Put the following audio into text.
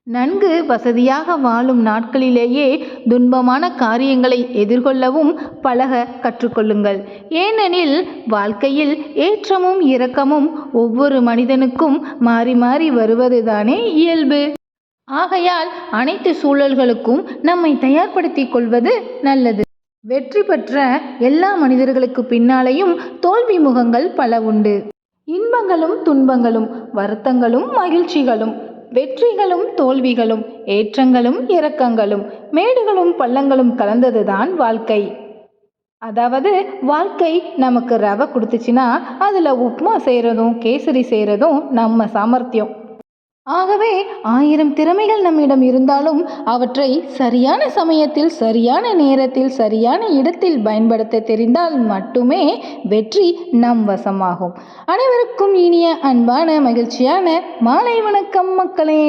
நன்கு வசதியாக வாழும் நாட்களிலேயே துன்பமான காரியங்களை எதிர்கொள்ளவும் பழக கற்றுக்கொள்ளுங்கள். ஏனெனில் வாழ்க்கையில் ஏற்றமும் இரக்கமும் ஒவ்வொரு மனிதனுக்கும் மாறி மாறி வருவதுதானே இயல்பு. ஆகையால் அனைத்து சூழல்களுக்கும் நம்மை தயார்படுத்திக் கொள்வது நல்லது. வெற்றி பெற்ற எல்லா மனிதர்களுக்கு பின்னாலேயும் தோல்வி முகங்கள் பல உண்டு. இன்பங்களும் துன்பங்களும், வருத்தங்களும் மகிழ்ச்சிகளும், வெற்றிகளும் தோல்விகளும், ஏற்றங்களும் இரக்கங்களும், மேடுகளும் பள்ளங்களும் கலந்ததுதான் வாழ்க்கை. அதாவது வாழ்க்கை நமக்கு ரவை கொடுத்துச்சுன்னா அதில் உப்புமா செய்கிறதும் கேசரி செய்கிறதும் நம்ம சாமர்த்தியம். ஆகவே 1000 திறமைகள் நம்மிடம் இருந்தாலும் அவற்றை சரியான சமயத்தில் சரியான நேரத்தில் சரியான இடத்தில் பயன்படுத்த தெரிந்தால் மட்டுமே வெற்றி நம் வசமாகும். அனைவருக்கும் இனிய அன்பான மகிழ்ச்சியான மாலை வணக்கம் மக்களே.